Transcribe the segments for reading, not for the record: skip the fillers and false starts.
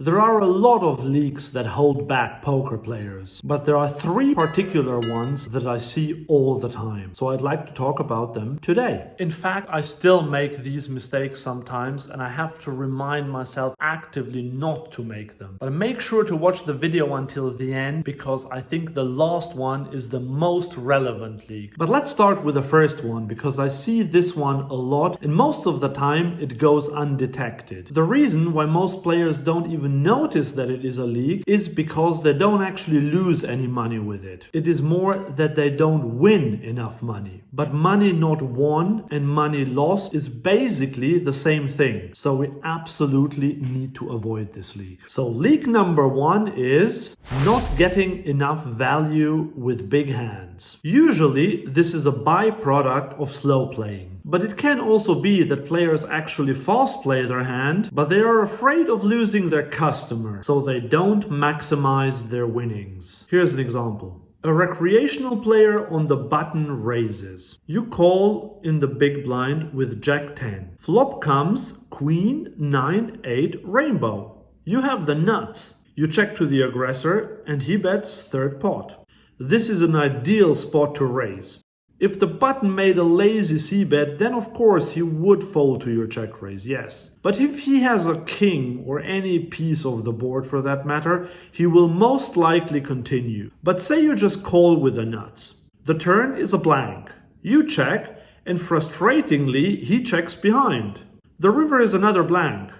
There are a lot of leaks that hold back poker players, but there are three particular ones that I see all the time. So I'd like to talk about them today. In fact, I still make these mistakes sometimes and I have to remind myself actively not to make them. But make sure to watch the video until the end because I think the last one is the most relevant leak. But let's start with the first one because I see this one a lot and most of the time it goes undetected. The reason why most players don't even notice that it is a leak is because they don't actually lose any money with it. It is more that they don't win enough money. But money not won and money lost is basically the same thing. So we absolutely need to avoid this leak. So leak number one is not getting enough value with big hands. Usually this is a byproduct of slow playing. But it can also be that players actually fast play their hand, but they are afraid of losing their customer, so they don't maximize their winnings. Here's an example. A recreational player on the button raises. You call in the big blind with Jack 10. Flop comes Queen 9 8 rainbow. You have the nuts. You check to the aggressor and he bets third pot. This is an ideal spot to raise. If the button made a lazy c-bet, then of course he would fold to your check raise, yes. But if he has a king or any piece of the board for that matter, he will most likely continue. But say you just call with the nuts. The turn is a blank. You check and frustratingly he checks behind. The river is another blank.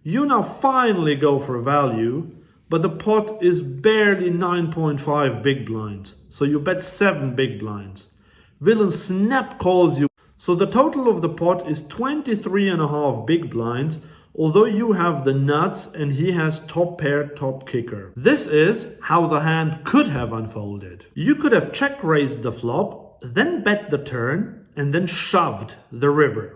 You now finally go for value, but the pot is barely 9.5 big blinds. So you bet 7 big blinds. Villain snap calls you, so the total of the pot is 23.5 big blinds, although you have the nuts and he has top pair, top kicker. This is how the hand could have unfolded. You could have check raised the flop, then bet the turn, and then shoved the river.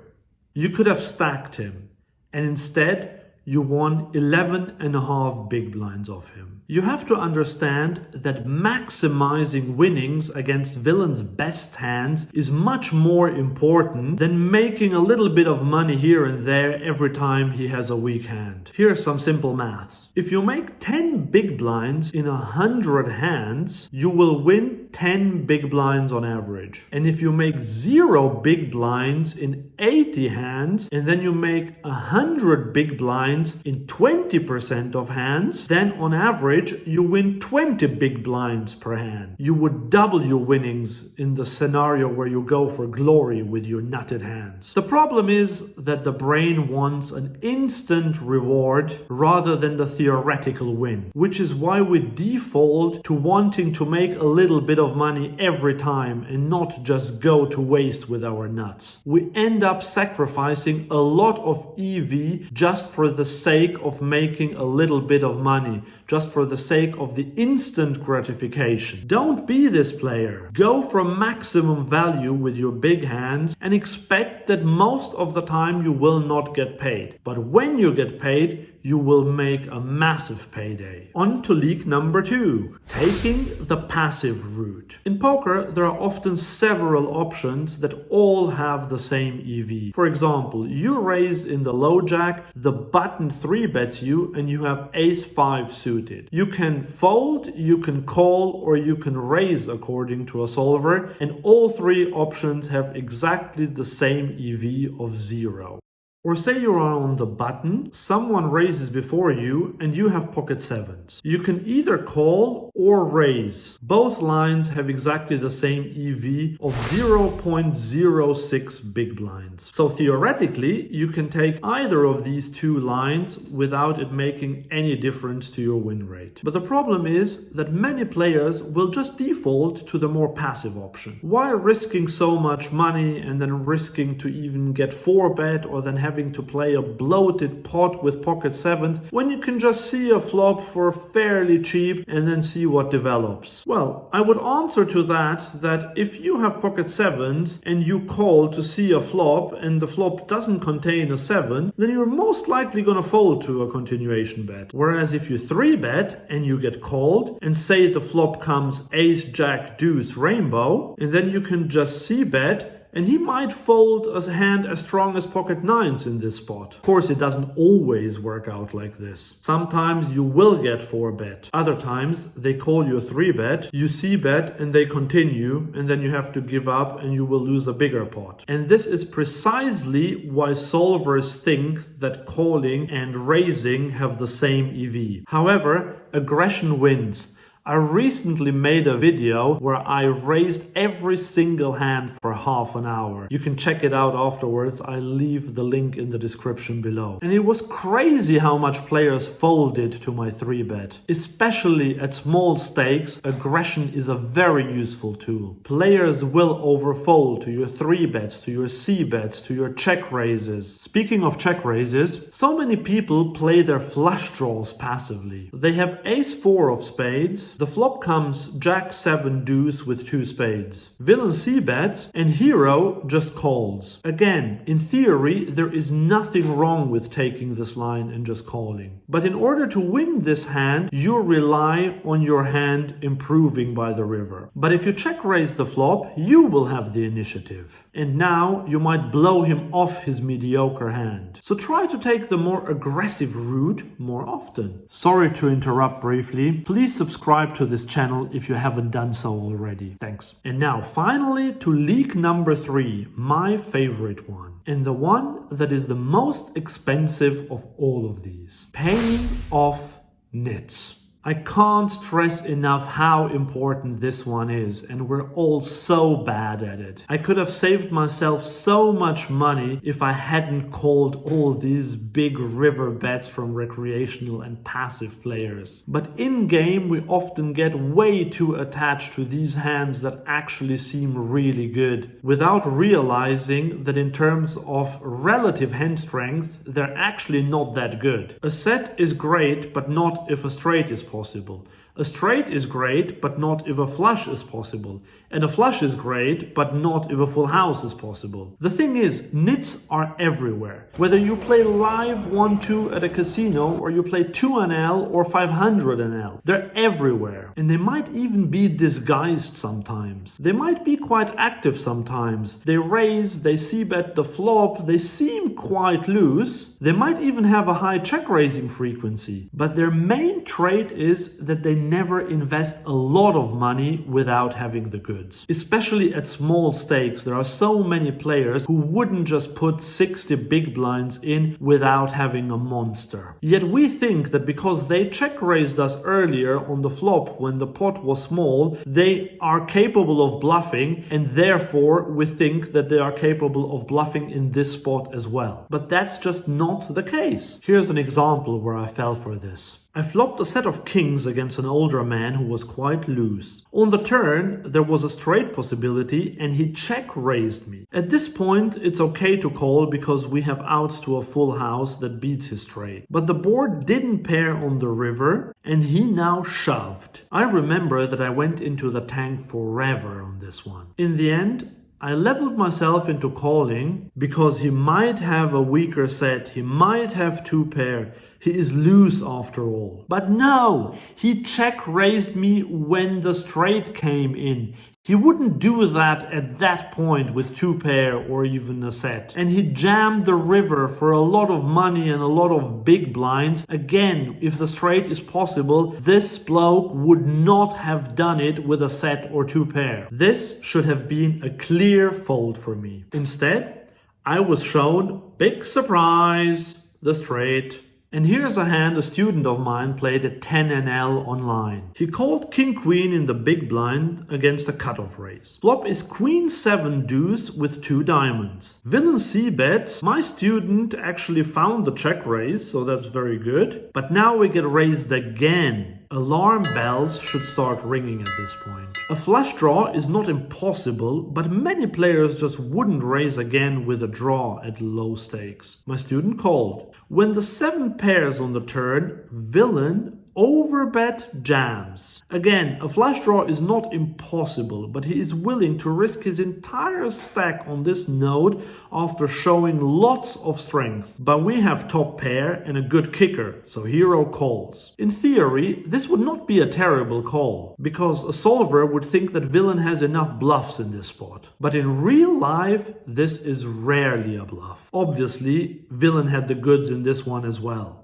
You could have stacked him, and instead you won 11.5 big blinds off him. You have to understand that maximizing winnings against villain's best hands is much more important than making a little bit of money here and there every time he has a weak hand. Here's some simple maths. If you make 10 big blinds in 100 hands, you will win 10 big blinds on average. And if you make 0 big blinds in 80 hands and then you make 100 big blinds in 20% of hands, then on average you win 20 big blinds per hand. You would double your winnings in the scenario where you go for glory with your nutted hands. The problem is that the brain wants an instant reward rather than the theoretical win, which is why we default to wanting to make a little bit of money every time and not just go to waste with our nuts. We end up sacrificing a lot of EV just for the sake of making a little bit of money, just for the sake of the instant gratification. Don't be this player. Go for maximum value with your big hands and expect that most of the time you will not get paid. But when you get paid, you will make a massive payday. On to leak number 2, taking the passive route. In poker, there are often several options that all have the same EV. For example, you raise in the low jack, the button 3 bets you, and you have ace 5 suited. You can fold, you can call, or you can raise according to a solver, and all 3 options have exactly the same EV of 0. Or say you are on the button, someone raises before you and you have pocket sevens. You can either call or raise. Both lines have exactly the same EV of 0.06 big blinds. So theoretically, you can take either of these 2 lines without it making any difference to your win rate. But the problem is that many players will just default to the more passive option. Why risking so much money and then risking to even get 4-bet or then having to play a bloated pot with pocket sevens when you can just see a flop for fairly cheap and then see what develops? Well, I would answer to that if you have pocket sevens and you call to see a flop and the flop doesn't contain a 7, then you're most likely gonna fold to a continuation bet. Whereas if you 3-bet and you get called and say the flop comes ace, jack, deuce, rainbow, and then you can just c-bet and he might fold a hand as strong as pocket nines in this spot. Of course, it doesn't always work out like this. Sometimes you will get 4-bet. Other times they call you a 3-bet, you c-bet and they continue, and then you have to give up and you will lose a bigger pot. And this is precisely why solvers think that calling and raising have the same EV. However, aggression wins. I recently made a video where I raised every single hand for half an hour. You can check it out afterwards. I leave the link in the description below. And it was crazy how much players folded to my 3-bet. Especially at small stakes, aggression is a very useful tool. Players will overfold to your 3-bets, to your c-bets, to your check raises. Speaking of check raises, so many people play their flush draws passively. They have ace-4 of spades. The flop comes jack-7 deuce with 2 spades. Villain c-bets and hero just calls. Again, in theory, there is nothing wrong with taking this line and just calling. But in order to win this hand, you rely on your hand improving by the river. But if you check raise the flop, you will have the initiative. And now you might blow him off his mediocre hand. So try to take the more aggressive route more often. Sorry to interrupt briefly. Please subscribe to this channel if you haven't done so already. Thanks. And now finally to leak number 3, my favorite one. And the one that is the most expensive of all of these. Paying off nits. I can't stress enough how important this one is, and we're all so bad at it. I could have saved myself so much money if I hadn't called all these big river bets from recreational and passive players. But in-game we often get way too attached to these hands that actually seem really good, without realizing that in terms of relative hand strength, they're actually not that good. A set is great, but not if a straight is possible. A straight is great, but not if a flush is possible. And a flush is great, but not if a full house is possible. The thing is, nits are everywhere. Whether you play live 1-2 at a casino, or you play 2NL or 500NL, they're everywhere. And they might even be disguised sometimes. They might be quite active sometimes. They raise, they c-bet the flop, they seem quite loose. They might even have a high check raising frequency. But their main trait is that they never invest a lot of money without having the goods. Especially at small stakes, there are so many players who wouldn't just put 60 big blinds in without having a monster. Yet we think that because they check raised us earlier on the flop when the pot was small, they are capable of bluffing, and therefore we think that they are capable of bluffing in this spot as well. But that's just not the case. Here's an example where I fell for this. I flopped a set of kings against an older man who was quite loose. On the turn, there was a straight possibility and he check raised me. At this point, it's okay to call because we have outs to a full house that beats his straight. But the board didn't pair on the river and he now shoved. I remember that I went into the tank forever on this one. In the end, I leveled myself into calling because he might have a weaker set, he might have 2 pair, he is loose after all. But no, he check raised me when the straight came in. He wouldn't do that at that point with 2 pair or even a set. And he jammed the river for a lot of money and a lot of big blinds. Again, if the straight is possible, this bloke would not have done it with a set or 2 pair. This should have been a clear fold for me. Instead, I was shown, big surprise, the straight. And here's a hand a student of mine played at 10NL online. He called king-queen in the big blind against a cutoff raise. Flop is queen-7 deuce with 2 diamonds. Villain c-bets. My student actually found the check raise, so that's very good. But now we get raised again. Alarm bells should start ringing at this point. A flush draw is not impossible, but many players just wouldn't raise again with a draw at low stakes. My student called. When the 7 pairs on the turn, villain Overbet jams. Again, a flush draw is not impossible, but he is willing to risk his entire stack on this node after showing lots of strength. But we have top pair and a good kicker, so hero calls. In theory, this would not be a terrible call, because a solver would think that villain has enough bluffs in this spot. But in real life, this is rarely a bluff. Obviously, villain had the goods in this one as well.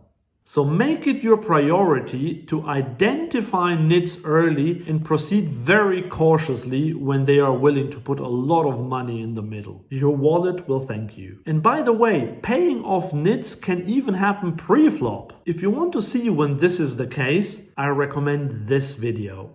So make it your priority to identify nits early and proceed very cautiously when they are willing to put a lot of money in the middle. Your wallet will thank you. And by the way, paying off nits can even happen pre-flop. If you want to see when this is the case, I recommend this video.